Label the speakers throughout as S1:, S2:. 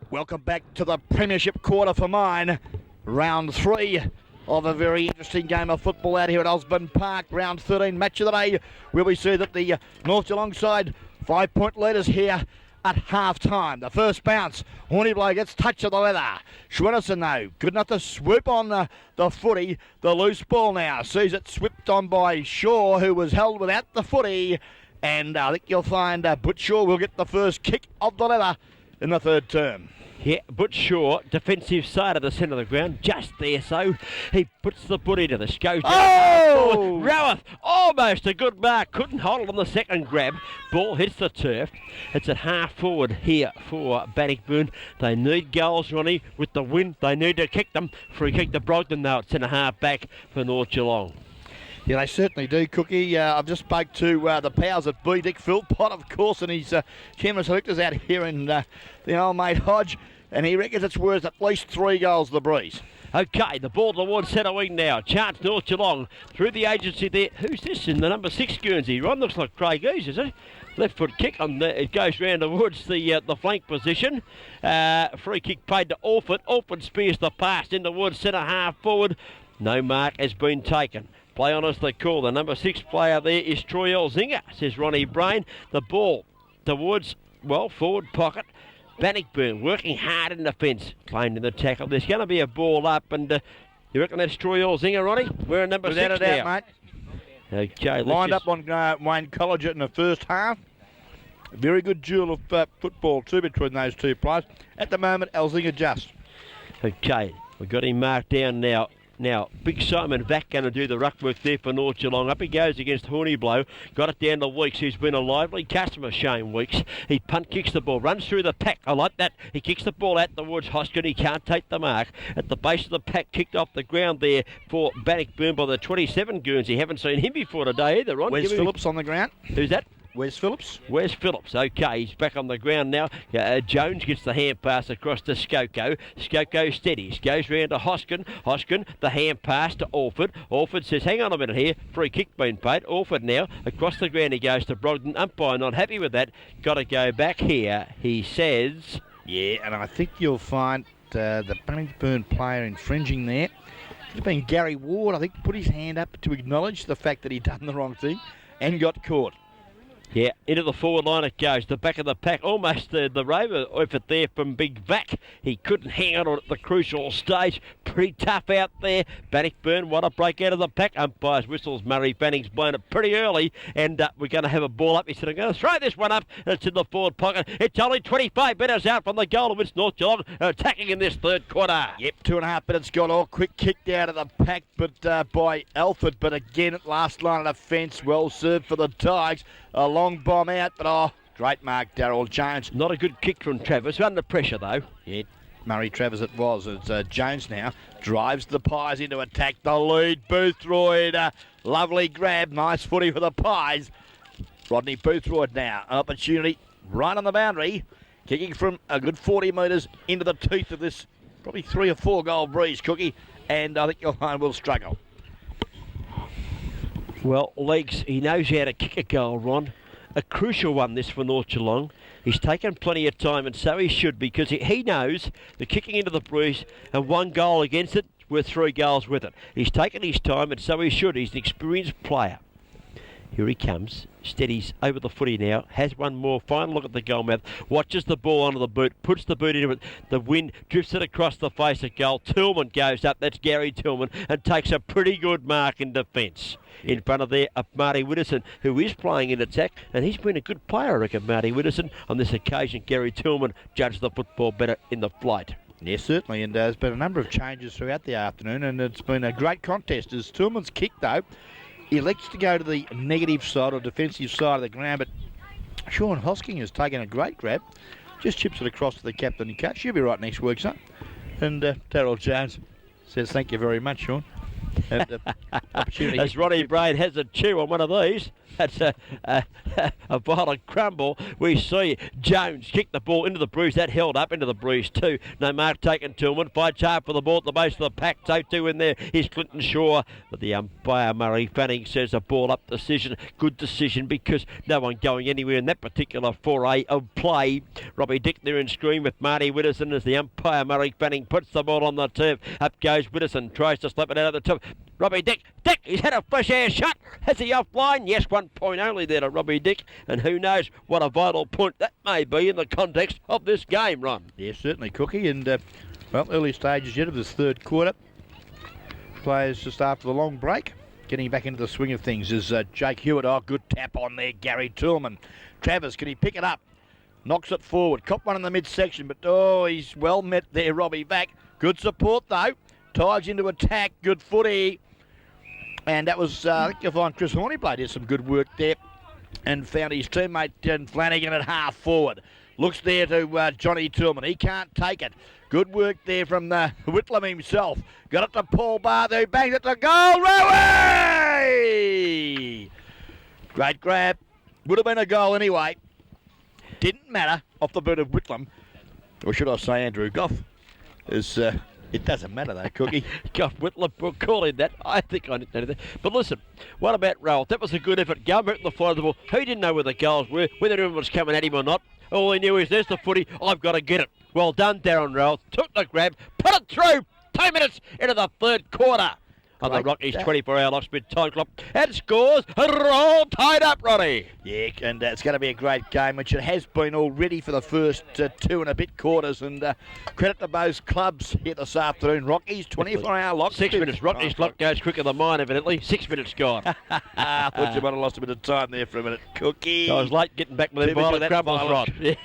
S1: Welcome back to the Premiership quarter for mine. Round 3 of a very interesting game of football out here at Osborne Park. Round 13 match of the day, where we see that the North Geelong side 5-point leaders here at half-time. The first bounce, Horny Blow gets touch of the leather. Schwinnerson though, good enough to swoop on the footy. The loose ball now, sees it swept on by Shaw, who was held without the footy. And I think you'll find Butch Shaw will get the first kick of the leather in the third term.
S2: Yeah, Butch Shaw, defensive side of the centre of the ground, just there, so he puts the boot into this, goes down.
S1: Oh!
S2: Roweth, almost a good mark, couldn't hold it on the second grab. Ball hits the turf. It's at half forward here for Bannockburn. They need goals, Ronnie, with the win. They need to kick them. Free kick to Brogden, though, at centre half back for North Geelong.
S1: Yeah, they certainly do, Cookie. I've just spoke to the powers at B, Dick Philpott, of course, and his chairman selectors out here in the old mate Hodge, and he reckons it's worth at least 3 goals to the Breeze.
S2: Okay, the ball towards centre wing now. Chance North Geelong through the agency there. Who's this in the number 6 Guernsey? Ron, looks like Craig Ease, is it? Left foot kick on the, it goes round towards the flank position. Free kick paid to Orford. Orford spears the pass in towards centre half forward. No mark has been taken. Play on as they call. The number 6 player there is Troy Elzinga, says Ronnie Brain. The ball towards, well, forward pocket. Bannockburn working hard in defence. Claimed in the tackle. There's going to be a ball up, and you reckon that's Troy Elzinga, Ronnie? We're in number 6 now.
S1: Without a doubt, mate.
S2: Okay,
S1: lined up on Wayne Collegiate in the first half. A very good duel of football too between those two players. At the moment, Elzinga just.
S2: Okay, we've got him marked down now. Now, Big Simon Vack going to do the ruck work there for North Geelong. Up he goes against Horny Blow. Got it down to Weeks, who's been a lively customer, Shane Weeks. He punt kicks the ball, runs through the pack. I like that. He kicks the ball out towards Hoskin. He can't take the mark. At the base of the pack, kicked off the ground there for Bannockburn by the 27 Guernsey. Haven't seen him before today either, Ron.
S1: Where's Phillips on the ground?
S2: Who's that?
S1: Where's Phillips?
S2: Where's Phillips? Okay, he's back on the ground now. Jones gets the hand pass across to Skoko. Skoko steadies. Goes round to Hoskin. Hoskin, the hand pass to Orford. Orford says, hang on a minute here. Free kick being paid. Orford now. Across the ground he goes to Brogden. Umpire not happy with that. Got to go back here, he says.
S1: Yeah, and I think you'll find the Bannockburn player infringing there. Could have been Gary Ward, I think, put his hand up to acknowledge the fact that he'd done the wrong thing and got caught.
S2: Yeah, into the forward line it goes. The back of the pack, almost the rover effort there from Big Vac. He couldn't hang on at the crucial stage. Pretty tough out there. Bannockburn, what a break out of the pack. Umpires whistles. Murray Fanning's blown it pretty early, and we're going to have a ball up. He said, I'm going to throw this one up. It's in the forward pocket. It's only 25 minutes out from the goal, of which North Geelong attacking in this third quarter.
S1: Yep, 2.5 minutes gone. All quick kicked out of the pack, but by Alford. But again, at last line of defence, well served for the Tigers. A long bomb out, but great mark, Daryl Jones.
S2: Not a good kick from Travers, under pressure though.
S1: Yeah, Murray Travers it was. It's Jones now, drives the Pies into attack. The lead, Boothroyd, lovely grab, nice footy for the Pies. Rodney Boothroyd now, an opportunity right on the boundary, kicking from a good 40 metres into the teeth of this probably 3 or 4 goal Breeze, Cookie, and I think your line will struggle.
S2: Well, Legs, he knows how to kick a goal, Ron. A crucial one, this, for North Geelong. He's taken plenty of time, and so he should, because he knows the kicking into the Breeze and 1 goal against it, worth 3 goals with it. He's taken his time, and so he should. He's an experienced player. Here he comes, steadies over the footy now, has one more, final look at the goal mouth, watches the ball onto the boot, puts the boot into it, the wind drifts it across the face of goal. Tillman goes up, that's Gary Tillman, and takes a pretty good mark in defence. In front of there, Marty Widdowson, who is playing in attack, and he's been a good player, I reckon, Marty Widdowson. On this occasion, Gary Tillman judged the football better in the flight.
S1: Yes, certainly, and there's been a number of changes throughout the afternoon, and it's been a great contest. As Tillman's kick, though, he elects to go to the negative side or defensive side of the ground, but Sean Hosking has taken a great grab, just chips it across to the captain and cut. She'll be right next week, son. And Daryl Jones says, thank you very much, Sean. And opportunity.
S2: As Ronnie Brain has a chew on one of these. That's a violent crumble. We see Jones kick the ball into the breeze. That held up into the breeze too. No mark taken. Tillman fights hard for the ball at the base of the pack. So too in there is Clinton Shaw. But the umpire, Murray Fanning, says a ball up decision. Good decision because no one going anywhere in that particular foray of play. Robbie Dick there in screen with Marty Widdowson as the umpire, Murray Fanning, puts the ball on the turf. Up goes Widdowson. Tries to slap it out of the top. Robbie Dick, he's had a fresh air shot. Has he offline? Yes, 1 point only there to Robbie Dick. And who knows what a vital point that may be in the context of this game, Ron.
S1: Yes, certainly, Cookie. And, early stages yet of this third quarter. Players just after the long break. Getting back into the swing of things is Jake Hewitt. Oh, good tap on there, Gary Tillman. Travers, can he pick it up? Knocks it forward. Cop one in the midsection, but he's well met there, Robbie back. Good support, though. Ties into attack. Good footy. And that was, I think you'll find Chris Horniblow did some good work there and found his teammate Flanagan at half forward. Looks there to Johnny Tillman. He can't take it. Good work there from Whitlam himself. Got it to Paul Barth, who bangs it to goal. Rowie! Great grab. Would have been a goal anyway. Didn't matter off the boot of Whitlam. Or should I say Andrew Goff? It doesn't matter though, Cookie.
S2: Goff Whitlam, we'll call him that. I think I didn't know that. But listen, what about Rowell? That was a good effort. Gilbert the fly of the ball. Who didn't know where the goals were, whether anyone was coming at him or not. All he knew is there's the footy. I've got to get it. Well done, Darren Rowell. Took the grab, put it through. 2 minutes into the third quarter. On the Rockies 24-hour locksmith time clock. And scores. All tied up, Ronnie.
S1: Yeah, and it's going to be a great game, which it has been already for the first 2 and a bit quarters. And credit to both clubs here this afternoon. Rockies 24-hour lock.
S2: 6 minutes. Rockies clock goes quicker than mine, evidently. 6 minutes gone.
S1: I thought you might have lost a bit of time there for a minute, Cookie.
S2: I was late getting back with them violent crumbles, Ron.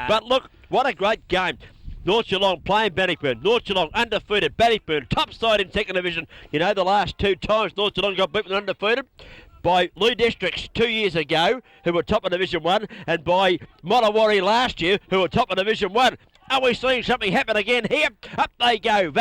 S2: But look, what a great game. North Geelong playing Bannockburn. North Geelong undefeated. Bannockburn top side in second division. You know, the last 2 times North Geelong got beaten undefeated by Lee Districts 2 years ago, who were top of Division 1, and by Mottawarri last year, who were top of Division 1. Are we seeing something happen again here? Up they go.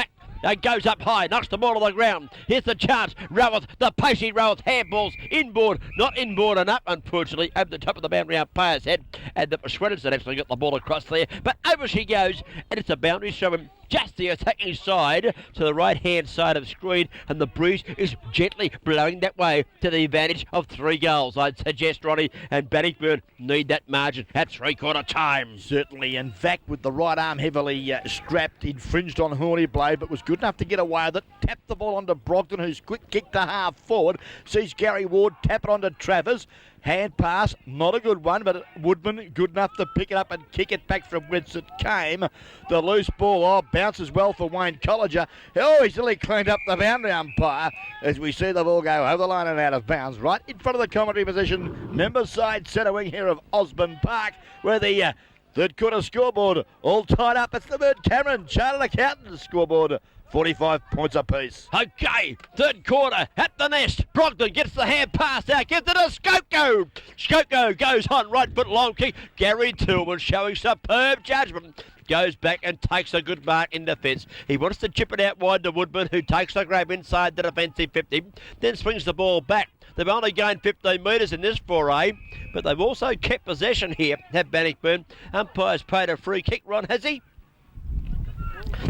S2: Goes up high, knocks the ball to the ground. Here's the chance. Roweth, the pacey Roweth, handballs inboard, not inboard and up, unfortunately, over the top of the boundary umpire's head. And it was Shredders that actually got the ball across there. But over she goes, and it's a boundary showing just the attacking side to the right-hand side of the screen, and the breeze is gently blowing that way to the advantage of 3 goals, I'd suggest, Ronnie, and Bannockburn need that margin at 3/4 time.
S1: Certainly, and Vac with the right arm heavily strapped, infringed on Horniblow, but was good enough to get away with it. Tapped the ball onto Brogdon, who's quick kick to half forward. Sees Gary Ward tap it onto Travers. Hand pass, not a good one, but Woodman good enough to pick it up and kick it back from whence it came. The loose ball, bounces well for Wayne Colliger. He's really cleaned up the boundary umpire as we see the ball go over the line and out of bounds. Right in front of the commentary position, members side centre wing here of Osborne Park, where the third quarter scoreboard all tied up. It's the Bird Cameron Chartered Accountants scoreboard. 45 points apiece.
S2: Okay, third quarter at the nest. Brogdon gets the hand pass out, gives it a Skoko. Skoko goes on, right foot long kick. Gary Tillman showing superb judgment. Goes back and takes a good mark in defence. He wants to chip it out wide to Woodman, who takes the grab inside the defensive 50, then swings the ball back. They've only gained 15 metres in this foray, but they've also kept possession here, have Bannockburn. Umpire's paid a free kick, Ron, has he?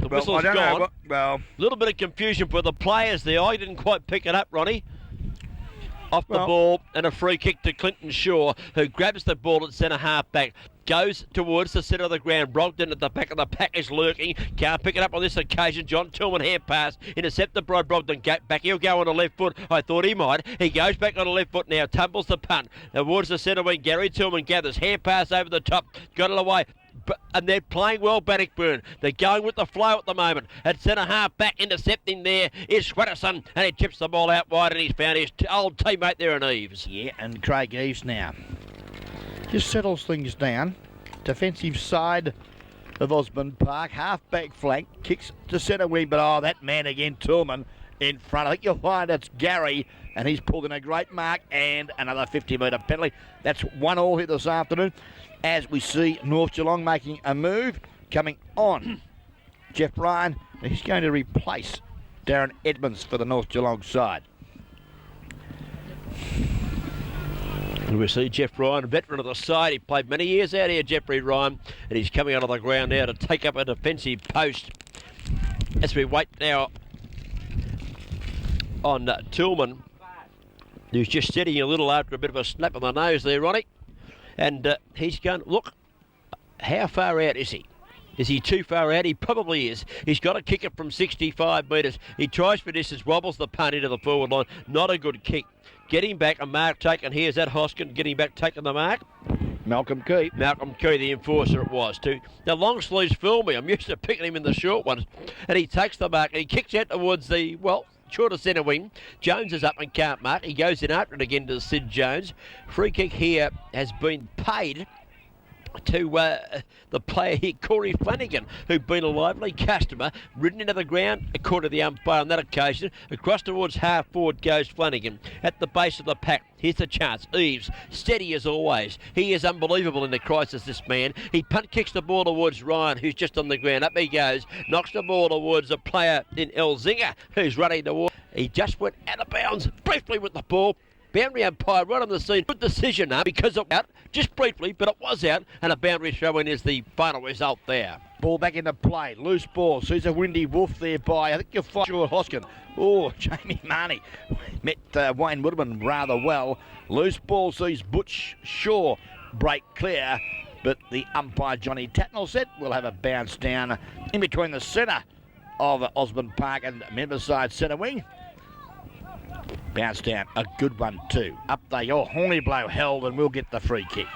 S2: The whistle's gone. A little bit of confusion for the players there. I didn't quite pick it up, Ronnie. Off the ball and a free kick to Clinton Shaw, who grabs the ball at centre half back. Goes towards the centre of the ground. Brogdon at the back of the pack is lurking. Can't pick it up on this occasion. John Tillman hand pass. Intercepted by Brogdon. Back, he'll go on the left foot. I thought he might. He goes back on the left foot now. Tumbles the punt. Towards the centre wing. Gary Tillman gathers. Hand pass over the top. Got it away. And they're playing well, Bannockburn. They're going with the flow at the moment. At centre half back, intercepting there is Schwetterson, and he chips the ball out wide, and he's found his old teammate there in Eves.
S1: Yeah, and Craig Eves now just settles things down. Defensive side of Osborne Park, half back flank, kicks to centre wing, but that man again, Tillman, in front. I think you'll find it's Gary, and he's pulled in a great mark, and another 50-metre penalty. That's 1-1 here this afternoon, as we see North Geelong making a move, coming on. Jeff Ryan, he's going to replace Darren Edmonds for the North Geelong side.
S2: We see Jeff Ryan, a veteran of the side. He played many years out here, Jeffrey Ryan, and he's coming out of the ground now to take up a defensive post. As we wait now on Tillman, who's just sitting a little after a bit of a snap on the nose there, Ronnie. And he's going, look, how far out is he? Is he too far out? He probably is. He's got to kick it from 65 metres. He tries for distance, wobbles the punt into the forward line. Not a good kick. Getting back, a mark taken here. Is that Hoskin getting back, taking the mark?
S1: Malcolm Key.
S2: Malcolm Key, the enforcer it was too. Now long sleeves fool me. I'm used to picking him in the short ones. And he takes the mark and he kicks out towards the, well, shorter centre wing. Jones is up and can't mark. He goes in after it again to Sid Jones. Free kick here has been paid to the player here, Corey Flanagan, who'd been a lively customer, ridden into the ground, according to the umpire on that occasion. Across towards half forward goes Flanagan. At the base of the pack, here's the chance. Eves, steady as always. He is unbelievable in the crisis, this man. He punt kicks the ball towards Ryan, who's just on the ground. Up he goes, knocks the ball towards a player in Elzinga, who's running towards. He just went out of bounds briefly with the ball. Boundary umpire right on the scene. Good decision because it was out, just briefly, but it was out, and a boundary throw-in is the final result there.
S1: Ball back into play. Loose ball. Sees a windy wolf there by, I think you'll find sure Hoskin. Oh, Jamie Marnie met Wayne Woodman rather well. Loose ball sees Butch Shaw break clear, but the umpire Johnny Tatnell said we'll have a bounce down in between the centre of Osborne Park and Memberside centre wing. Bounce down, a good one too. Up they go, Horny Blow held and we'll get the free kick.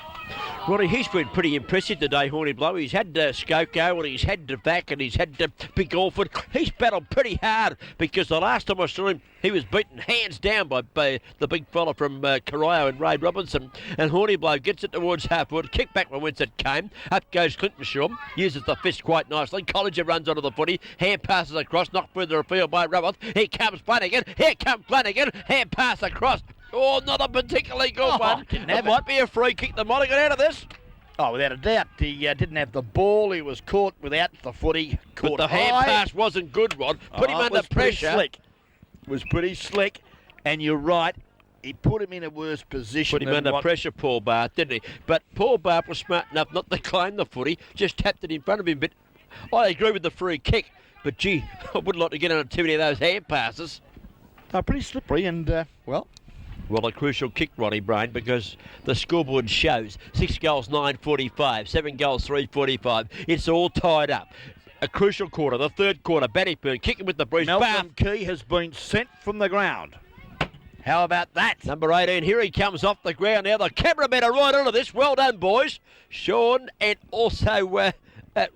S2: Ronnie, he's been pretty impressive today, Horny Blow. He's had Skoko and he's had Vac and he's had Big Orford. He's battled pretty hard because the last time I saw him, he was beaten hands down by the big fella from Corio and Ray Robinson. And Horny Blow gets it towards half-wood, kick back from whence it came. Up goes Clinton Shaw, uses the fist quite nicely. Collinger runs onto the footy, hand passes across, knocked further afield by Roberts. Here comes Flanagan, hand pass across. Oh, not a particularly good one. It might be a free kick that might have got out of this.
S1: Oh, without a doubt. He didn't have the ball. He was caught without the footy. Caught
S2: but the hand pass wasn't good, Rod. Put him under pressure.
S1: It was pretty slick. And you're right. He put him in a worse position.
S2: Put him under pressure, Paul Barth, didn't he? But Paul Barth was smart enough not to claim the footy. Just tapped it in front of him. But I agree with the free kick. But, gee, I wouldn't like to get on too many of those hand passes.
S1: They're pretty slippery and, well,
S2: a crucial kick, Ronnie Brain, because the scoreboard shows 6 goals, 9:45, 7 goals, 3:45. It's all tied up. A crucial quarter, the third quarter. Bannockburn kicking with the breeze.
S1: Malcolm Key has been sent from the ground. How about that?
S2: Number 18, here he comes off the ground now. The cameramen are right onto this. Well done, boys. Sean and also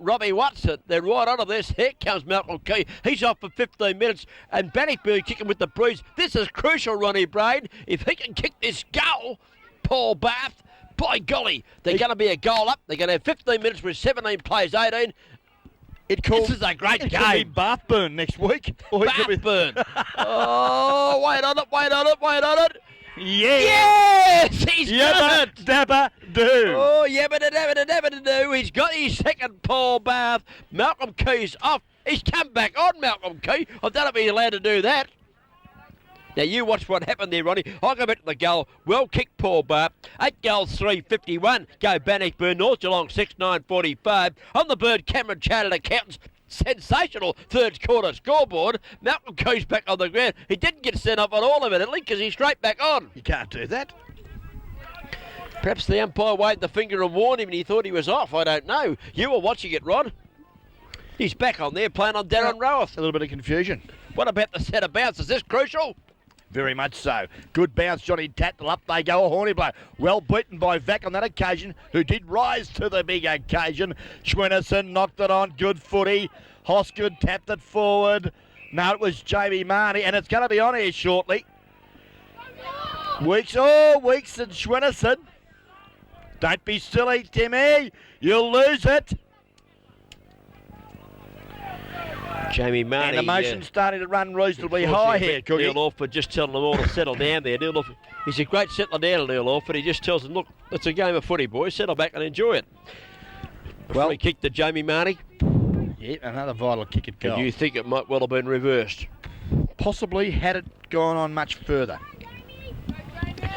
S2: Robbie Watson. They're right onto this. Here comes Malcolm Key. He's off for 15 minutes. And Bannockburn kicking with the breeze. This is crucial, Ronnie Brain. If he can kick this goal, Paul Bath, by golly, they're going to be a goal up. They're going to have 15 minutes with 17 players, 18. This is a great game.
S1: Could be Bathburn next week.
S2: Bathburn. Oh, wait on it.
S1: Yes!
S2: He's got it!
S1: Dabba do!
S2: Oh, yabba do! He's got his second Paul Bath. Malcolm Key's off. He's come back on, Malcolm Key. I don't know if he's allowed to do that. Now, you watch what happened there, Ronnie. I'll go back to the goal. Well kicked, Paul Bath. 8 goals, 3:51. Go Bannockburn, North Geelong, 6, 9:45. On the bird, Cameron Chartered Accountants. Sensational third quarter scoreboard. Malcolm Key's back on the ground. He didn't get sent off at all, evidently, because he's straight back on.
S1: You can't do that.
S2: Perhaps the umpire waved the finger and warned him and he thought he was off. I don't know. You were watching it, Rod. He's back on there playing on Darren Rowath.
S1: A little bit of confusion.
S2: What about the set of bounce? Is this crucial?
S1: Very much so. Good bounce, Johnny Tatnell. Up they go, a Horny Blow. Well beaten by Vac on that occasion, who did rise to the big occasion. Schwinnerson knocked it on. Good footy. Hosgood tapped it forward. No, it was Jamie Marnie, and it's going to be on here shortly. Weeks and Schwinnerson. Don't be silly, Timmy. You'll lose it.
S2: Jamie Marnie.
S1: And the motion's starting to run reasonably high here, Cookie.
S2: Neil Orford just telling them all to settle down there. Neil Orford, he's a great settler down, Neil Orford. He just tells them, look, it's a game of footy, boys. Settle back and enjoy it. Well, he kicked to Jamie Marnie.
S1: Yeah, another vital kick at goal.
S2: And you think it might well have been reversed?
S1: Possibly, had it gone on much further.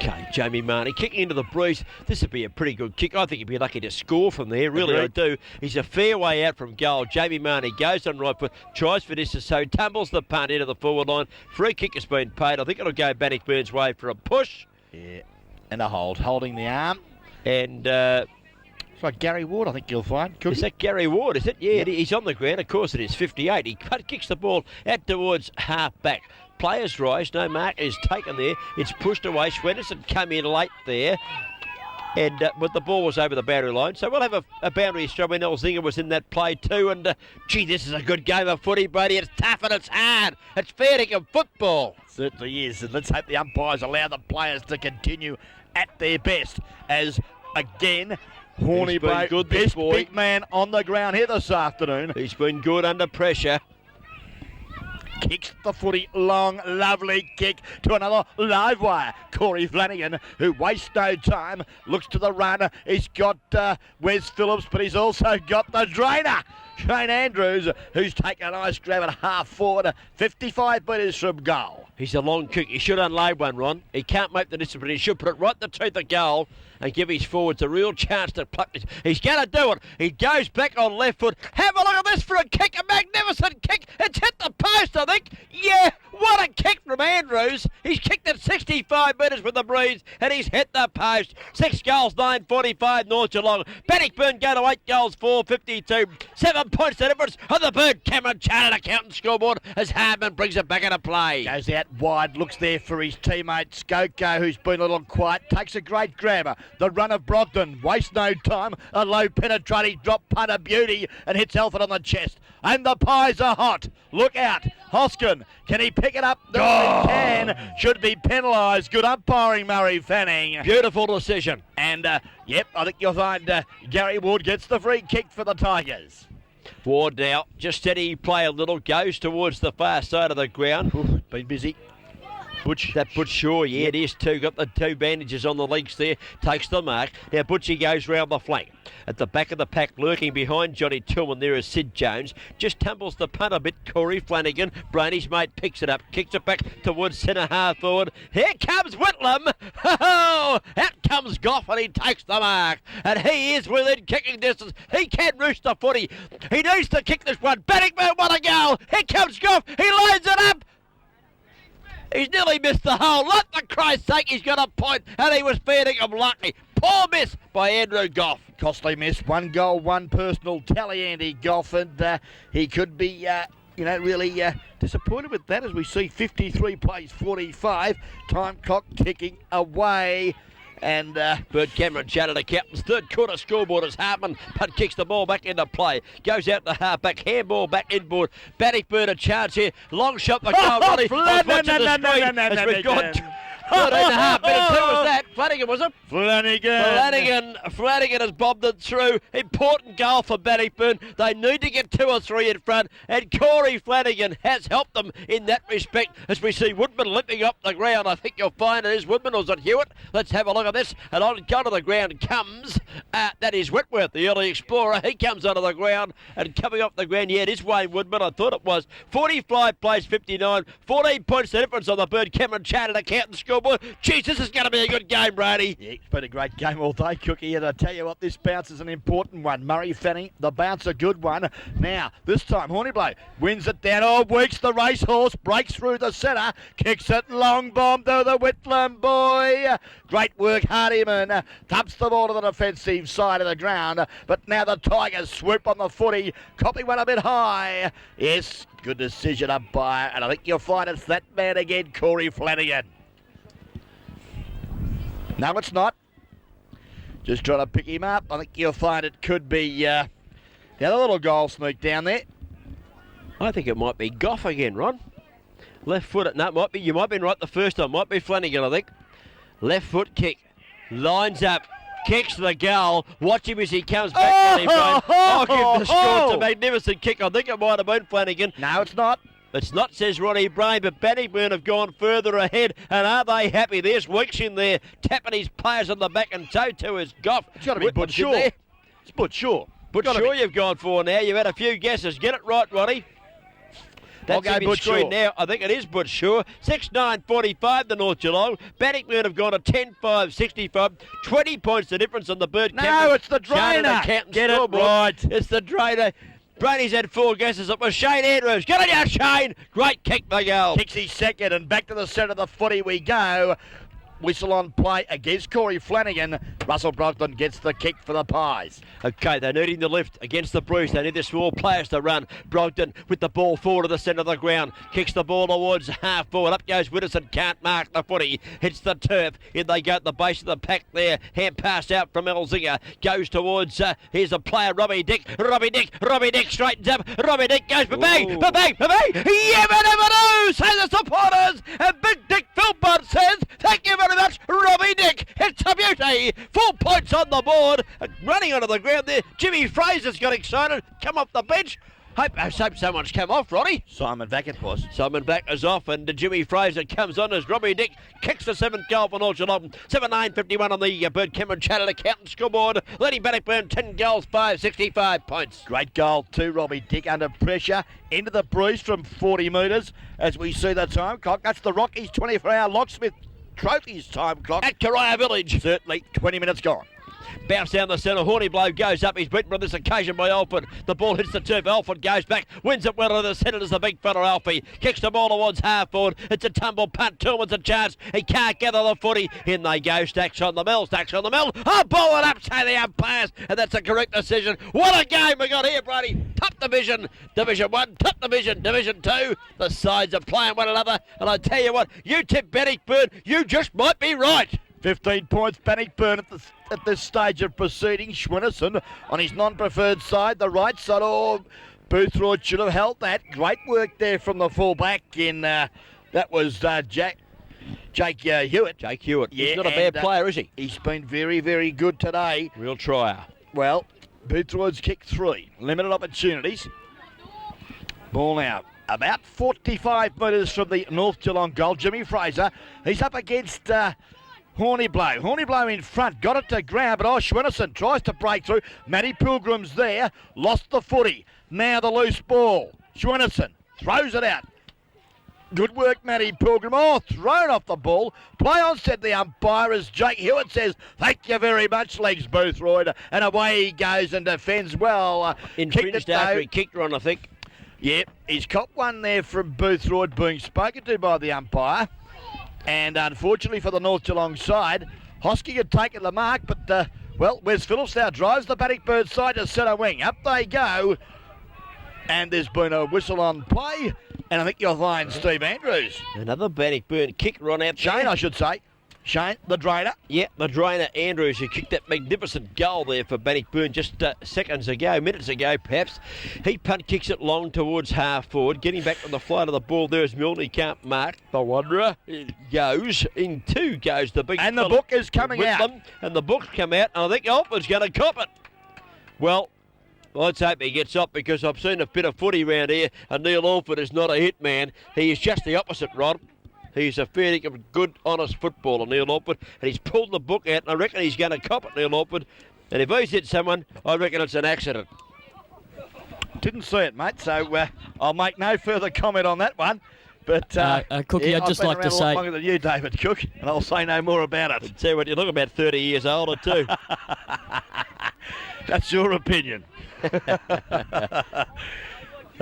S2: Okay, Jamie Marnie kicking into the breeze. This would be a pretty good kick. I think he'd be lucky to score from there. Really, I do. He's a fair way out from goal. Jamie Marnie goes on right foot, tries for this, so tumbles the punt into the forward line. Free kick has been paid. I think it'll go Bannockburn's way for a push.
S1: Yeah, and a hold, holding the arm.
S2: And
S1: it's like Gary Ward, I think you'll find.
S2: Is that Gary Ward, is it? Yeah, he's on the ground. Of course it is. 58. He kicks the ball out towards half back. Players rise. No mark is taken there. It's pushed away. Swenderson come in late there. And but the ball was over the boundary line. So we'll have a boundary throw in. Elzinga was in that play too. And gee, this is a good game of footy, Brady. It's tough and it's hard. It's fair dinkum football.
S1: Certainly is. And let's hope the umpires allow the players to continue at their best. As again, Horny Boy,
S2: good,
S1: best
S2: boy.
S1: big man on the ground here this afternoon.
S2: He's been good under pressure.
S1: Kicks the footy long, lovely kick to another live wire. Corey Flanagan, who wastes no time, looks to the run. He's got Wes Phillips, but he's also got the drainer. Shane Andrews, who's taken a nice grab at half forward, 55 metres from goal.
S2: He's a long kick. He should unload one, Ron. He can't make the distance, but he should put it right in the teeth of goal and give his forwards a real chance to pluck this. He's going to do it. He goes back on left foot. Have a look at this for a kick, a magnificent kick. It's hit the post, I think. Yeah, what a kick from Andrews. He's kicked it 65 metres with the breeze, and he's hit the post. 6 goals, 9.45 North Geelong. Bannockburn go to 8 goals, 4.52. 7 points the difference on the Bird Cameron Chartered Accountant scoreboard as Hardman brings it back into play.
S1: Goes out wide, looks there for his teammate Skoko, who's been a little quiet, takes a great grabber. The run of Brogdon, wastes no time, a low penetrating drop punt of beauty and hits Alford on the chest. And the pies are hot. Look out. Hoskin, can he pick it up? No, he can. Should be penalised. Good umpiring, Murray Fanning.
S2: Beautiful decision.
S1: And, yep, I think you'll find Gary Ward gets the free kick for the Tigers.
S2: Ward now, just steady play a little, goes towards the far side of the ground.
S1: Ooh, been busy.
S2: Butch, that Butch Shaw, yeah, it is too. Got the 2 bandages on the legs there. Takes the mark. Now Butchie goes round the flank. At the back of the pack, lurking behind Johnny Tillman, there is Sid Jones. Just tumbles the punt a bit. Corey Flanagan, Brady's mate, picks it up, kicks it back towards centre half forward. Here comes Whitlam. Oh, out comes Goff and he takes the mark. And he is within kicking distance. He can roost the footy. He needs to kick this one. Bannockburn, what a goal. Here comes Goff. He lines it up. He's nearly missed the hole. Let the Christ's sake, he's got a point, and he was fair dinkum lucky. Poor miss by Andrew Goff.
S1: Costly miss. 1 goal, 1 personal tally, Andy Goff, and he could be, really disappointed with that as we see 53 plays 45. Time clock ticking away. And
S2: Bird Cameron Chartered Accountants. 3rd quarter scoreboard as Hartman punt kicks the ball back into play. Goes out the half back, handball back inboard. Bannockburn a charge here. Long shot for goal. I was watching the screen as we've got 13.5 minutes. Who was that? Flanagan, was it? Flanagan has bobbed it through. Important goal for Bannockburn. They need to get 2 or 3 in front, and Corey Flanagan has helped them in that respect as we see Woodman limping up the ground. I think you'll find it is Woodman, or is it Hewitt? Let's have a look at this. And on to the ground comes, that is Whitworth, the early explorer. He comes onto the ground, and coming off the ground, yeah, it is Wayne Woodman. I thought it was. 45 plays 59, 14 points the difference on the Bird Cameron Chartered Accountant scoreboard. Jeez, this is going to be a good game, Brady.
S1: Yeah, it's been a great game all day, Cookie, and I tell you what, this bounce is an important one. Murray Fanning, the bounce a good one. Now, this time, Horniblow wins it down. Oh, Weeks, the racehorse, breaks through the centre, kicks it long bomb to the Whitlam boy. Great work, Hardyman. Thumps the ball to the defensive side of the ground, but now the Tigers swoop on the footy. Copy went a bit high. Yes, good decision, umpire, and I think you'll find it's that man again, Corey Flanagan. No, it's not. Just trying to pick him up. I think you'll find it could be the other little goal sneak down there.
S2: I think it might be Goff again, Ron. Left foot. No, it might be. You might have been right the first time. Might be Flanagan, I think. Left foot kick. Lines up. Kicks the goal. Watch him as he comes back. Give the score. It's a magnificent kick. I think it might have been Flanagan.
S1: No, it's not.
S2: It's not, says Ronnie Brain, but Bannockburn have gone further ahead, and are they happy? There's Weeks in there, tapping his players on the back, and so too is Goff.
S1: It's got to be Butch Shaw. It's Butch Shaw.
S2: Butch Shaw you've gone for now. You've had a few guesses. Get it right, Ronnie. That's
S1: I'll go
S2: him in
S1: Butch
S2: screen
S1: Shaw.
S2: now. I think it is Butch Shaw. 6-9-45, the North Geelong. Bannockburn have gone to 10-5-65. 20 points the difference on the Bird
S1: No, it's the drainer. Get it right.
S2: It's the drainer. Brady's had 4 guesses. It was Shane Andrews. Get it out, Shane. Great kick, Miguel.
S1: Kicks his second, and back to the centre of the footy we go. Whistle on play against Corey Flanagan. Russell Brogdon gets the kick for the Pies.
S2: Okay, they're needing the lift against the Bruce. They need the small players to run. Brogdon with the ball forward to the centre of the ground. Kicks the ball towards half forward. Up goes Widdowson. Can't mark the footy. Hits the turf. In they go at the base of the pack there. Hand pass out from Elzinger. Goes towards, here's a player, Robbie Dick. Robbie Dick straightens up. Robbie Dick goes for bang. Say the supporters. And Big Dick Philpott says, thank you very much, Robbie Dick. It's a beauty. 4 points on the board. Running onto the ground there. Jimmy Fraser's got excited. Come off the bench. Hope someone's come off, Ronnie.
S1: Simon Vackett was.
S2: Simon back is off, and Jimmy Fraser comes on as Robbie Dick kicks the 7th goal for North Geelong. 7-9-51 on the Bird Cameron Chartered Accountant scoreboard. Lenny Bannockburn, 10 goals, 565 points.
S1: Great goal too, Robbie Dick under pressure. Into the breeze from 40 metres as we see the time clock. That's the Rockies 24-hour locksmith trophies time clock.
S2: At Karaya Village.
S1: Certainly 20 minutes gone.
S2: Bounce down the centre. Horny blow goes up. He's beaten on this occasion by Alford. The ball hits the turf. Alford goes back. Wins it well to the centre as the big fella Alfie. Kicks the ball towards half forward. It's a tumble punt. Tillman's a chance. He can't gather the footy. In they go. Stacks on the mill. Oh, ball it up, say the umpires. And that's a correct decision. What a game we got here, Brady. Top division. Division 1. Top division. Division 2. The sides are playing one another. And I tell you what, you tip Bannockburn, you just might be right.
S1: 15 points, Bannockburn at this stage of proceedings. Schwinnerson on his non-preferred side, the right side. Oh, Boothroyd should have held that. Great work there from the fullback in, that was Jake Hewitt.
S2: Jake Hewitt.
S1: Yeah,
S2: he's not a bad player, is he?
S1: He's been very, very good today.
S2: Real trier.
S1: Well, Boothroyd's kicked 3. Limited opportunities. Ball now. About 45 metres from the North Geelong goal. Jimmy Fraser, he's up against Horny Blow in front, got it to ground, but Schwinnerson tries to break through. Matty Pilgrim's there, lost the footy. Now the loose ball. Schwinnerson throws it out. Good work, Matty Pilgrim. Oh, thrown off the ball. Play on, said the umpire, as Jake Hewitt says, thank you very much, legs Boothroyd. And away he goes and defends well.
S2: Infringed after he kicked her on, I think.
S1: Yep, he's copped one there from Boothroyd being spoken to by the umpire. And unfortunately for the North Geelong side, Hosking had taken the mark, but, Wes Phillips now drives the Bannockburn side to centre wing. Up they go. And there's been a whistle on play. And I think you'll find Steve Andrews.
S2: Another Bannockburn kick run out
S1: Shane,
S2: there.
S1: I should say. Shane, the drainer.
S2: Yeah, the drainer Andrews, who kicked that magnificent goal there for Bannockburn just minutes ago perhaps. He punt kicks it long towards half forward, getting back on the flight of the ball there as Milne can't mark. The Wanderer goes, in 2 goes the big
S1: And the
S2: fella
S1: book is coming
S2: with
S1: out.
S2: them, and the book's come out, and I think Alford's going to cop it. Well, let's hope he gets up, because I've seen a bit of footy round here, and Neil Alford is not a hit man. He is just the opposite, Rod. He's a fairly good, honest footballer, Neil Alford, and he's pulled the book out, and I reckon he's going to cop it, Neil Alford. And if he's hit someone, I reckon it's an accident.
S1: Didn't see it, mate, so I'll make no further comment on that one. But
S3: Cookie, I'd just like to say,
S1: longer than you, David Cook, and I'll say no more about it.
S2: Tell you what, you look about 30 years older too.
S1: That's your opinion.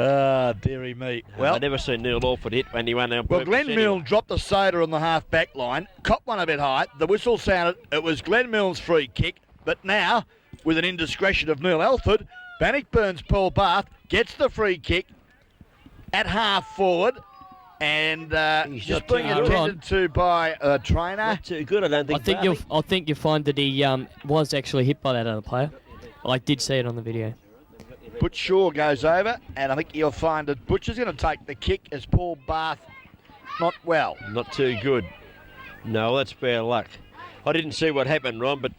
S1: Ah, dearie me. Well,
S2: I've never seen Neil Alford hit when he won our
S1: well, Glenn Milne dropped the soda on the half-back line, caught one a bit high. The whistle sounded. It was Glenn Milne's free kick. But now, with an indiscretion of Neil Alford, Bannockburn's Paul Bath gets the free kick at half forward. And just being attended to by a trainer.
S2: Not too good, I don't think.
S3: I think you'll find that he was actually hit by that other player. I did see it on the video.
S1: Butch Shaw goes over, and I think you'll find that Butch is going to take the kick as Paul Bath not well.
S2: Not too good. No, that's bad luck. I didn't see what happened, Ron, but...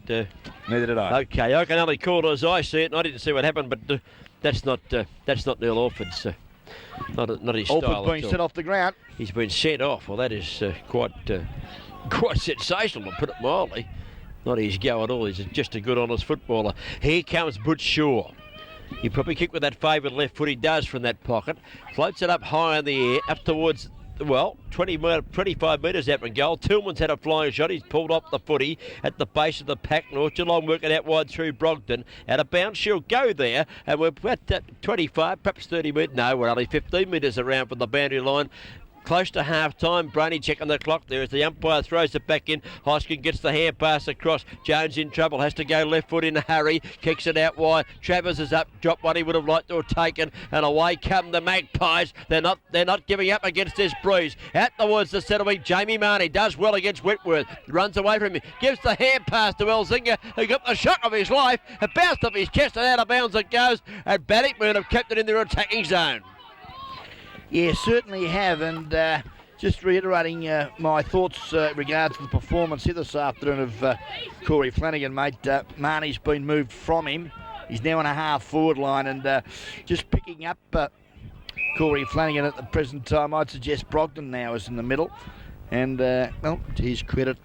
S1: Neither did I.
S2: Okay, I can only call it as I see it, and I didn't see what happened, but that's not Neil Alford's... Not his style.
S1: Alford being sent off the ground.
S2: He's been sent off. Well, that is quite sensational, to put it mildly. Not his go at all. He's just a good, honest footballer. Here comes Butch Shaw. He probably kicked with that favoured left foot. He does from that pocket. Floats it up high in the air, up towards, well, 25 metres out from goal. Tillman's had a flying shot. He's pulled up the footy at the base of the pack. North Geelong working out wide through Brogden. Out of bounds, she'll go there. And we're at 25, perhaps 30 metres. No, we're only 15 metres around from the boundary line. Close to half-time. Brainy checking the clock there as the umpire throws it back in. Hoskin gets the hand pass across. Jones in trouble. Has to go left foot in a hurry. Kicks it out wide. Travers is up. Dropped what he would have liked to have taken. And away come the Magpies. They're not giving up against this breeze. Out towards the settlement. Jamie Marnie does well against Whitworth. Runs away from him. Gives the hand pass to Elzinga, who got the shock of his life. It bounced off his chest and out of bounds it goes. And Bannockburn have kept it in their attacking zone.
S1: Yeah, certainly have, and just reiterating my thoughts regards to the performance here this afternoon of Corey Flanagan, mate. Marnie's been moved from him. He's now in a half-forward line, and just picking up Corey Flanagan at the present time, I'd suggest Brogden now is in the middle. And, well, to his credit,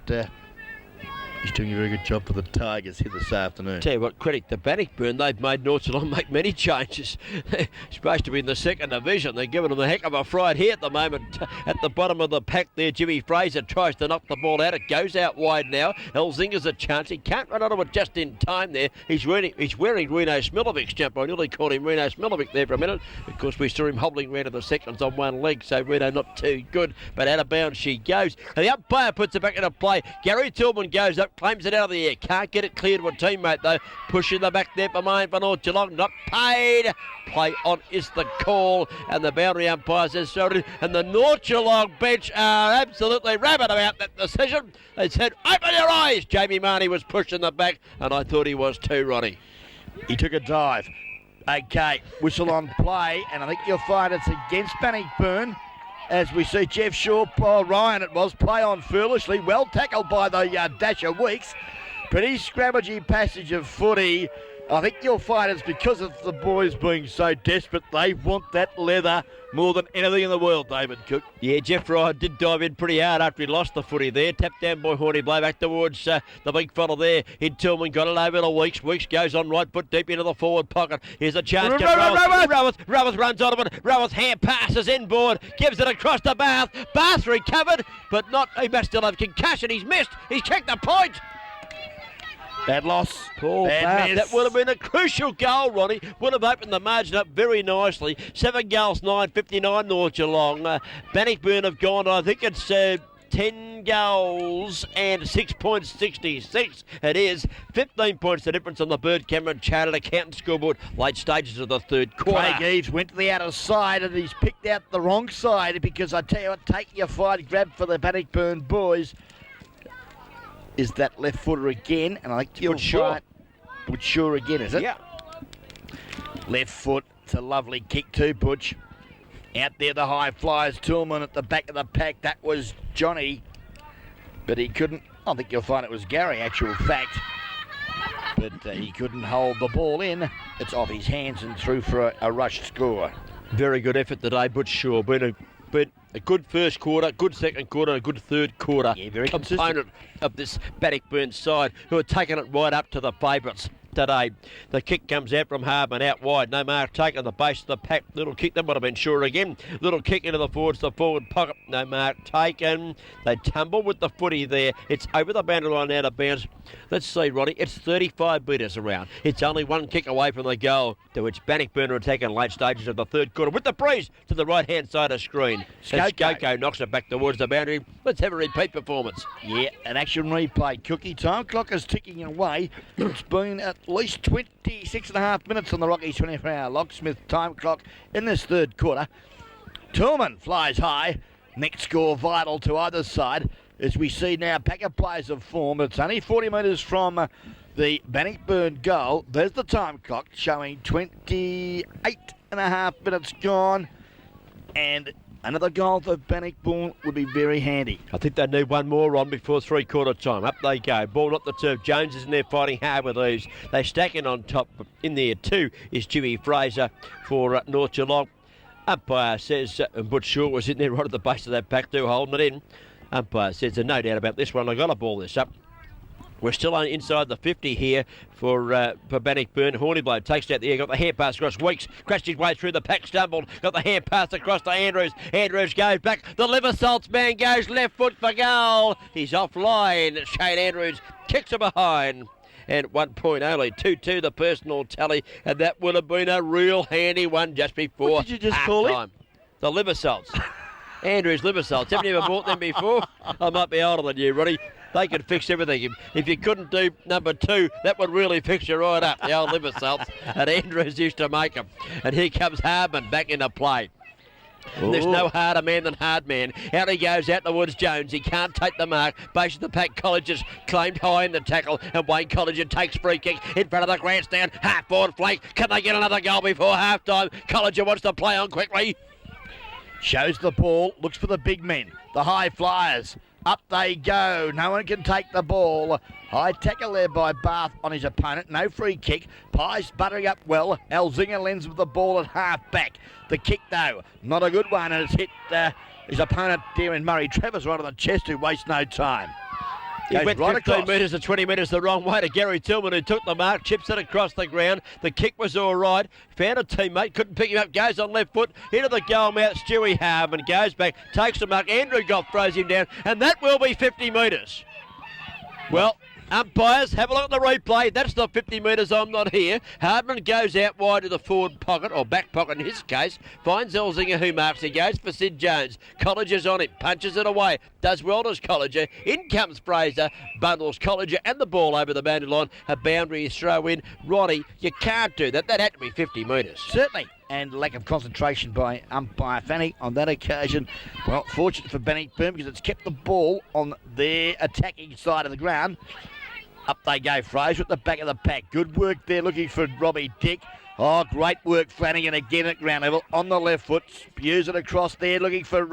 S1: he's doing a very good job for the Tigers here this afternoon.
S2: Tell you what, credit to Bannockburn. They've made North Geelong make many changes. They're supposed to be in the second division. They're giving them a heck of a fright here at the moment. At the bottom of the pack there, Jimmy Fraser tries to knock the ball out. It goes out wide now. Elzinga's a chance. He can't run onto it just in time there. He's wearing Reno Smilovic's jumper. I nearly called him Reno Smilovic there for a minute. Of course, we saw him hobbling round to the seconds on one leg, so Reno not too good. But out of bounds she goes. And the umpire puts it back into play. Gary Tillman goes up, claims it out of the air. Can't get it cleared to a teammate though. Pushing the back there for mine for North Geelong. Not paid. Play on is the call. And the boundary umpire says so. And the North Geelong bench are absolutely rabid about that decision. They said, open your eyes. Jamie Marnie was pushing the back, and I thought he was too, Ronnie.
S1: He took a dive. Okay, whistle on play, and I think you'll find it's against Bannockburn. As we see Jeff Shaw, Ryan it was, play on foolishly. Well tackled by the Dasher Weeks. Pretty scrammagey passage of footy. I think you'll find it's because of the boys being so desperate. They want that leather more than anything in the world, David Cook.
S2: Yeah, Jeff Ryan did dive in pretty hard after he lost the footy there. Tapped down by Horny, blow back towards the big fella there. In Tillman got it over to Weeks. Weeks goes on right foot deep into the forward pocket. Here's a chance. Rawith runs out of it. Rawith hand passes inboard. Gives it across to Bath. Bath recovered, but not. He must still have concussion. He's missed. He's kicked the point.
S1: Bad loss.
S2: Paul Bath. That would have been a crucial goal, Ronnie. Would have opened the margin up very nicely. 7 goals, 9.59 North Geelong. Bannockburn have gone, I think it's 10 goals and 6.66. It is 15 points the difference on the Bird Cameron Chartered Accountant Scoreboard. Late stages of the third quarter.
S1: Craig Eves went to the outer side and he's picked out the wrong side because I tell you what, taking a fight grab for the Bannockburn boys is that left footer again, and I think you'll find Woodshaw again, is it?
S2: Yeah.
S1: Left foot, it's a lovely kick too, Butch. Out there the high flyers, Tillman at the back of the pack, that was Johnny, but he couldn't, I think you'll find it was Gary, actual fact, but he couldn't hold the ball in. It's off his hands and through for a rushed score.
S2: Very good effort today, Butch Shaw. Been a good first quarter, good second quarter, and a good third quarter.
S1: Yeah, very
S2: component of this Bannockburn side who are taking it right up to the favourites today. The kick comes out from Hardman out wide. No mark taken. The base of the pack. Little kick. That would have been sure again. Little kick into the forward pocket. No mark taken. They tumble with the footy there. It's over the boundary line out of bounds. Let's see, Roddy. It's 35 metres around. It's only one kick away from the goal, to which Bannockburn are attacking late stages of the third quarter with the breeze to the right-hand side of screen. Skoko knocks it back towards the boundary. Let's have a repeat performance.
S1: Yeah, an action replay. Cookie time clock is ticking away. It's been at least 26.5 minutes on the Rockies 24-hour locksmith time clock in this third quarter. Tillman flies high. Next score vital to either side. As we see now, pack of players have formed. It's only 40 metres from the Bannockburn goal. There's the time clock showing 28.5 minutes gone. And another goal for Bannockburn would be very handy.
S2: I think they need one more on before three-quarter time. Up they go. Ball up the turf. Jones is in there fighting hard with these. They stack in on top. In there too is Jimmy Fraser for North Geelong. Umpire says, and Butch Shaw was in there right at the base of that pack too, holding it in. Umpire says, no doubt about this one. I've got to ball this up. We're still on inside the 50 here for Bannockburn. Horniblow takes it out the air, got the hand pass across. Weeks crashed his way through the pack, stumbled, got the hand pass across to Andrews. Andrews goes back. The liver salts man goes left foot for goal. He's offline. Shane Andrews kicks it behind. And 1 point only, 2-2 the personal tally, and that would have been a real handy one just before
S1: What did you just call
S2: half-time. The liver salts. Andrew's liver salts. Haven't you ever bought them before? I might be older than you, Ronnie. They could fix everything. If you couldn't do number 2, that would really fix you right up, the old liver salts. And Andrews used to make them. And here comes Hardman back into play. And there's no harder man than Hardman. Out he goes out towards Jones. He can't take the mark. Base of the pack, College's claimed high in the tackle. And Wayne Colleger takes free kick in front of the grandstand. Half forward flank. Can they get another goal before half time? Colleger wants to play on quickly.
S1: Shows the ball, looks for the big men, the high flyers. Up they go. No one can take the ball. High tackle there by Bath on his opponent. No free kick. Pies buttering up well. Alzinga lends with the ball at half back. The kick, though, not a good one, and it's hit his opponent, Darren Murray Travers, right on the chest, who wastes no time.
S2: He
S1: Goes
S2: went
S1: right
S2: 15
S1: across.
S2: metres to 20 metres the wrong way to Gary Tillman, who took the mark, chips it across the ground. The kick was all right. Found a teammate, couldn't pick him up, goes on left foot, into the goal mouth. Stewie Harman goes back, takes the mark. Andrew Goff throws him down, and that will be 50 metres. Well, umpires, have a look at the replay. That's not 50 metres, I'm not here. Hardman goes out wide to the forward pocket, or back pocket in his case. Finds Elzinga, who marks. He goes for Sid Jones. Colleger's on him, punches it away. Does well to Colleger. In comes Fraser, bundles Colleger and the ball over the boundary line. A boundary throw in. Ronnie, you can't do that. That had to be 50 metres.
S1: Certainly. And lack of concentration by umpire Fanny on that occasion. Well, fortunate for Bannockburn because it's kept the ball on their attacking side of the ground. Up they go, Fraser at the back of the pack. Good work there looking for Robbie Dick. Oh, great work, Flanagan again at ground level on the left foot. Spews it across there looking for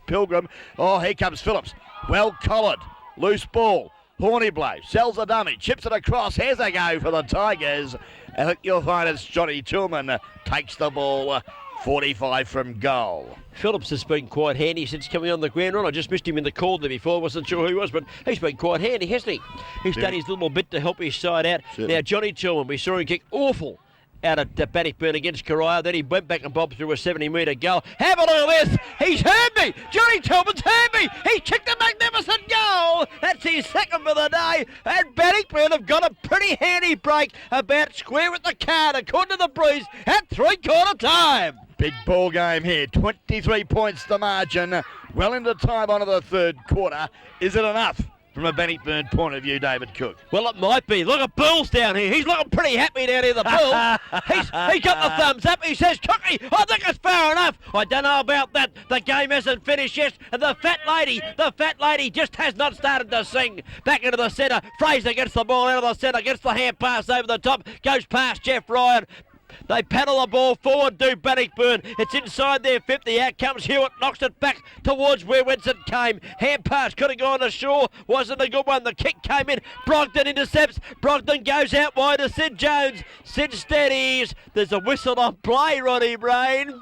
S1: Pilgrim. Oh, here comes Phillips. Well collared. Loose ball. Horniblow sells a dummy. Chips it across. Here's a go for the Tigers. I think you'll find it's Johnny Tillman takes the ball 45 from goal.
S2: Phillips has been quite handy since coming on the ground run. I just missed him in the call there before. Wasn't sure who he was, but he's been quite handy, hasn't he? He's done his little bit to help his side out.
S1: Certainly.
S2: Now, Johnny Tillman, we saw him kick awful out at Bannockburn against Coria. Then he went back and bobbed through a 70-metre goal. Have a look at this. He's heard me. Johnny Tillman's heard me. He kicked a magnificent goal. That's his second for the day. And Bannockburn have got a pretty handy break about square at the card, according to the Breeze, at three-quarter time.
S1: Big ball game here. 23 points the margin. Well into time on to the third quarter. Is it enough from a Bannockburn point of view, David Cook?
S2: Well, it might be. Look at Bull's down here. He's looking pretty happy down here, the Bull. He got the thumbs up. He says, Cookie, I think it's fair enough. I don't know about that. The game hasn't finished yet. And the fat lady just has not started to sing. Back into the centre. Fraser gets the ball out of the centre. Gets the hand pass over the top. Goes past Jeff Ryan. They paddle the ball forward, do Bannockburn. It's inside their 50. Out comes Hewitt, knocks it back towards where Winston came. Hand pass could have gone ashore. Wasn't a good one. The kick came in. Brogdon intercepts. Brogdon goes out wide to Sid Jones. Sid steadies. There's a whistle on play, Ronnie Brain.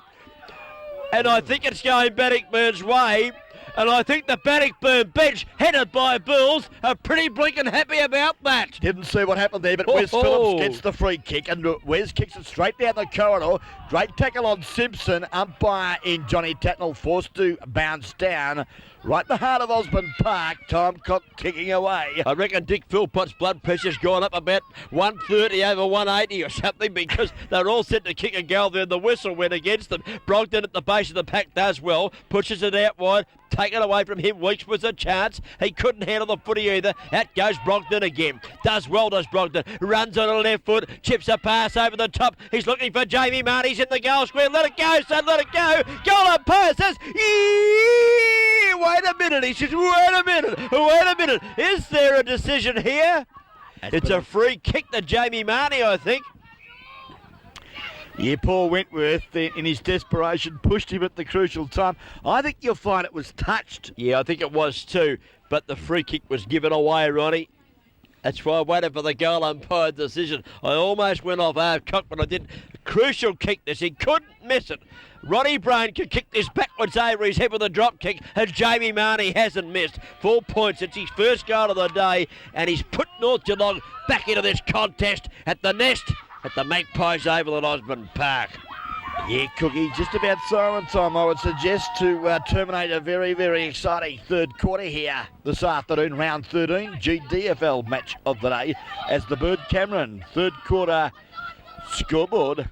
S2: And I think it's going Bannockburn's way. And I think the Bannockburn bench, headed by Bulls, are pretty blinking happy about that.
S1: Didn't see what happened there, but Wes Phillips gets the free kick, and Wes kicks it straight down the corridor. Great tackle on Simpson. Umpire in Johnny Tatnell forced to bounce down. Right in the heart of Osborne Park. Time clock ticking away.
S2: I reckon Dick Philpott's blood pressure's gone up about 130 over 180 or something, because they're all set to kick a goal there. The whistle went against them. Brogdon at the base of the pack does well. Pushes it out wide. Taken away from him. Weeks was a chance. He couldn't handle the footy either. Out goes Brogdon again. Does well, does Brogdon. Runs on the left foot. Chips a pass over the top. He's looking for Jamie Marty's in the goal square. Let it go, son. Let it go. Goal umpire says, wait a minute. He says, wait a minute. Is there a decision here? It's a free kick to Jamie Marty, I think.
S1: Yeah, Paul Wentworth, in his desperation, pushed him at the crucial time. I think you'll find it was touched.
S2: Yeah, I think it was too. But the free kick was given away, Ronnie. That's why I waited for the goal umpire decision. I almost went off half-cock, but I didn't. Crucial kick this. He couldn't miss it. Ronnie Brain could kick this backwards over his head with a drop kick, and Jamie Marnie hasn't missed. 4 points. It's his first goal of the day, and he's put North Geelong back into this contest at the Nest at the Magpies Oval at Osborne Park.
S1: Yeah, Cookie, just about siren time, I would suggest, to terminate a very, very exciting third quarter here this afternoon, round 13, GDFL match of the day, as the Bird Cameron third quarter scoreboard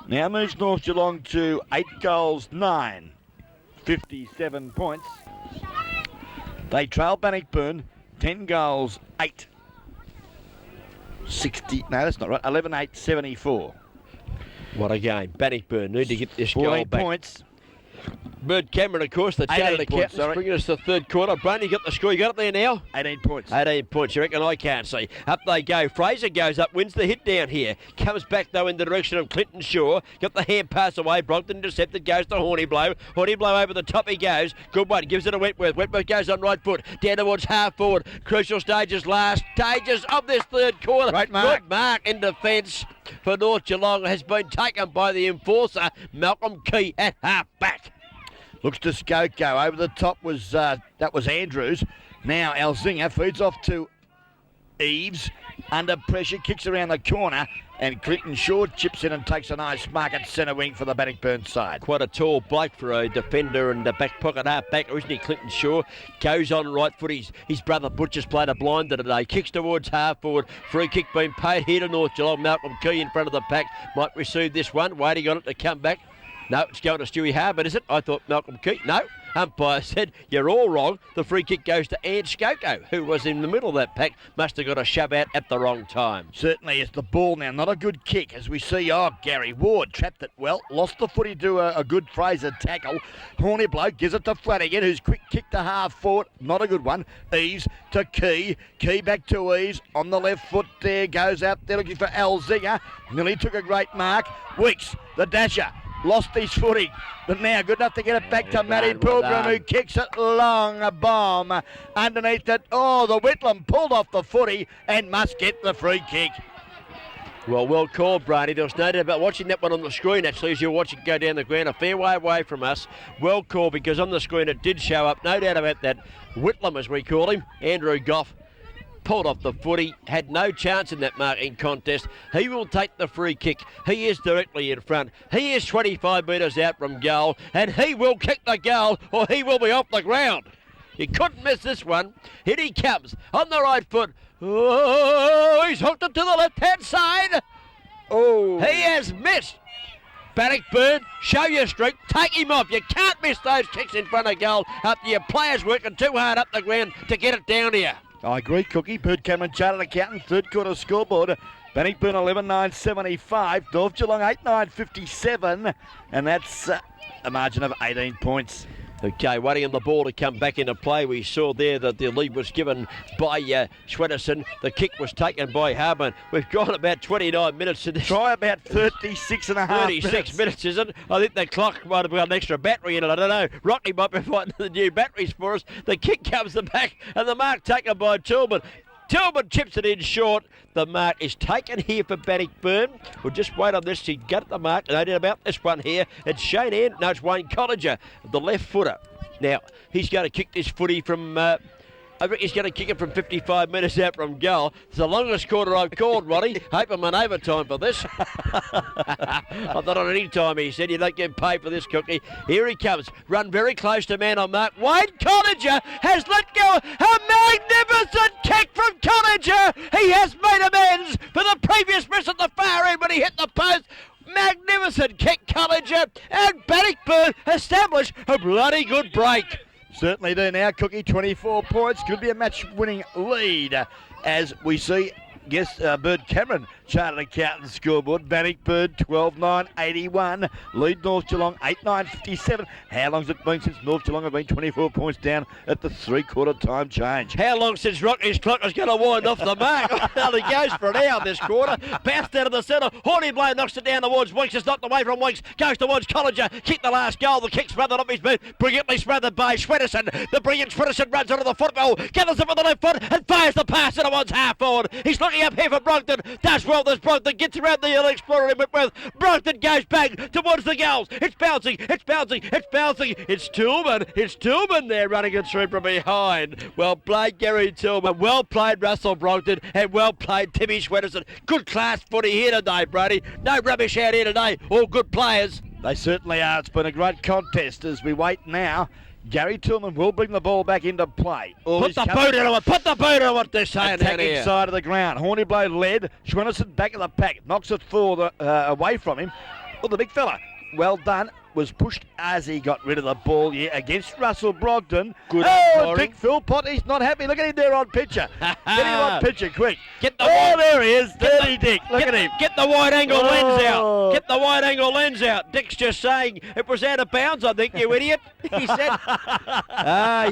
S1: now moves North Geelong to 8 goals, 9, 57 points. They trail Bannockburn, 10 goals, 8, 60, no, that's not right, 11, 8, 74.
S2: What a game. Bannockburn need to get this goal
S1: 14
S2: back.
S1: points.
S2: Bird Cameron, of course, the chartered
S1: 18 points,
S2: accountants, bringing us to the third quarter. Brain, you got the score. You got it there now?
S1: 18 points.
S2: 18 points. You reckon I can't see. Up they go. Fraser goes up, wins the hit down here. Comes back, though, in the direction of Clinton Shaw. Got the hand pass away. Brockton intercepted. Goes to Horny Blow. Horny Blow over the top he goes. Good one. Gives it to Wentworth. Wentworth goes on right foot. Down towards half forward. Crucial stages, last stages of this third quarter.
S1: Great mark.
S2: Good mark in defence for North Geelong. Has been taken by the enforcer, Malcolm Key, at half back.
S1: Looks to Skoko. Over the top was that was Andrews. Now Elzinga feeds off to Eves. Under pressure, kicks around the corner, and Clinton Shaw chips in and takes a nice mark at centre wing for the Bannockburn side.
S2: Quite a tall bloke for a defender and a back pocket half back, isn't he? Clinton Shaw goes on right foot. His brother Butcher's played a blinder today. Kicks towards half forward. Free kick being paid here to North Geelong. Malcolm Key in front of the pack might receive this one. Waiting on it to come back. No, it's going to Stewie Harbour, is it? I thought Malcolm Key. No. Umpire said, you're all wrong. The free kick goes to Ant Skoko, who was in the middle of that pack. Must have got a shove out at the wrong time.
S1: Certainly it's the ball now. Not a good kick as we see, Gary Ward trapped it well. Lost the footy to a good Fraser tackle. Horny bloke gives it to Flanagan, who's quick kick to half forward. Not a good one. Eves to Key. Key back to Eves. On the left foot there. Goes out there looking for Elzinga. Nearly took a great mark. Weeks, the dasher. Lost his footing, but now good enough to get it back to Matty Pilgrim, who kicks it long, a bomb underneath it. Oh, the Whitlam pulled off the footy and must get the free kick.
S2: Well called, Brady. There was no doubt about watching that one on the screen, actually, as you watch it go down the ground a fair way away from us. Well called, because on the screen it did show up, no doubt about that. Whitlam, as we call him, Andrew Goff, pulled off the footy, had no chance in that marking contest. He will take the free kick. He is directly in front. He is 25 metres out from goal, and he will kick the goal or he will be off the ground. You couldn't miss this one. Here he comes on the right foot. Oh, he's hooked it to the left-hand side.
S1: Oh,
S2: He has missed. Bannockburn, show your strength, take him off. You can't miss those kicks in front of goal after your players working too hard up the ground to get it down here.
S1: I agree, Cookie. Bird Cameron chartered accountant, third quarter scoreboard. Bannockburn 11-9-75, North Geelong 8-9-57, and that's a margin of 18 points.
S2: Okay, waiting on the ball to come back into play. We saw there that the lead was given by Schwedderson. The kick was taken by Harbour. We've gone about 29 minutes to this.
S1: Try about 36 and a half
S2: 36 minutes, isn't it? I think the clock might have got an extra battery in it. I don't know. Rocky might be finding the new batteries for us. The kick comes the back, and the mark taken by Tillman. Tillman chips it in short. The mark is taken here for Bannockburn. We'll just wait on this. He got the mark. No doubt about this one here. It's Shane Ant. No, it's Wayne Collinger, the left footer. Now, he's going to kick this footy from... I think he's going to kick it from 55 metres out from goal. It's the longest quarter I've called, Roddy. Hope I'm on overtime for this. I thought on any time, he said, you don't get paid for this, Cookie. Here he comes. Run very close to man on mark. Wayne Collinger has let go. A magnificent kick from Collinger. He has made amends for the previous miss at the far end when he hit the post. Magnificent kick, Collinger. And Bannockburn established a bloody good break.
S1: Certainly do now, Cookie. 24 points. Could be a match-winning lead as we see Bird Cameron chartered accountant scoreboard. Bannockburn 12-9-81. Lead North Geelong 8-9-57. How long's it been since North Geelong have been 24 points down at the three-quarter time change?
S2: How long since Rocky's clock is going to wind off the mark? Well, he goes for an hour this quarter. Bounced out of the centre. Horny Blow knocks it down towards Weeks. It's knocked away from Weeks. Goes towards Collinger. Kicked the last goal. The kick's smothered off his boot. Brilliantly smothered by Swedderson. The brilliant Swedderson runs onto the football. Gathers it with the left foot and fires the pass into one's half forward. He's looking up here for Brogden. Does well this Brogden. Gets around the Early Explorer in Whitworth. Brogden goes back towards the goals. It's bouncing. It's bouncing. It's bouncing. It's Tillman. It's Tillman there running it through from behind. Well played, Gary Tillman. Well played, Russell Brogden. And well played, Timmy Swedderson. Good class footy here today, Brady. No rubbish out here today. All good players.
S1: They certainly are. It's been a great contest as we wait now. Gary Tillman will bring the ball back into play.
S2: Put the boot into it. Put the boot into what they're saying down
S1: attacking
S2: here.
S1: side of the ground. Horny Blow led. Schwennerson back of the pack. Knocks it forward away from him. Well, the big fella, well done, was pushed as he got rid of the ball against Russell Brogden.
S2: Good.
S1: Oh, Dick Philpott, he's not happy. Look at him there on picture. Get him on picture, quick.
S2: Get the
S1: there he is. Dirty Dick. Look at him.
S2: Get the wide angle lens out. Get the wide angle lens out. Dick's just saying it was out of bounds, I think, you idiot. He said.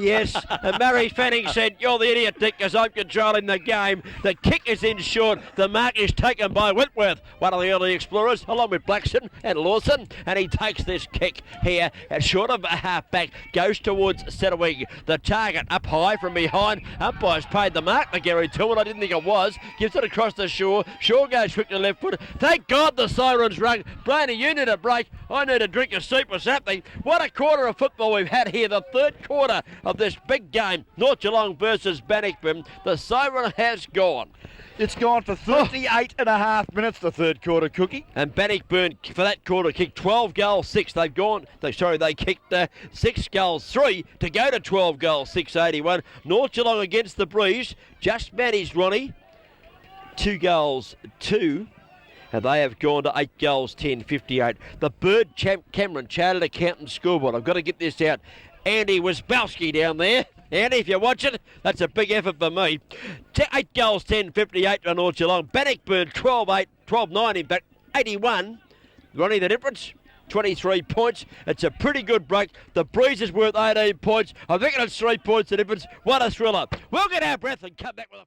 S2: Yes. And Murray Fanning said, you're the idiot, Dick, because I'm controlling the game. The kick is in short. The mark is taken by Whitworth, one of the early explorers, along with Blackson and Lawson. And he takes this kick here at short of a half-back. Goes towards centre wing. The target up high from behind. Umpire's paid the mark to Gary Tillman. I didn't think it was. Gives it across the shore. Shaw goes quick to left foot. Thank God the siren's rung. Brainy, you need a break. I need a drink of soup or something. What a quarter of football we've had here. The third quarter of this big game. North Geelong versus Bannockburn. The siren has gone.
S1: It's gone for 38 and a half minutes, the third quarter, Cookie.
S2: And Bannockburn, for that quarter, kicked 12 goals, 6. They kicked 6 goals, 3 to go to 12 goals, 681. North Geelong against the Breeze. Just managed, Ronnie. 2 goals, 2. And they have gone to 8 goals, 10-58. The Bird Cameron Chartered Accountant scoreboard. I've got to get this out. Andy Wasbowski down there. Andy, if you're watching, that's a big effort for me. 8 goals, 10-58 to North Geelong. Bannockburn 12-8, 12-9 in fact, 81. Ronnie, the difference? 23 points. It's a pretty good break. The Breeze is worth 18 points. I reckon it's 3 points the difference. What a thriller. We'll get our breath and come back with a...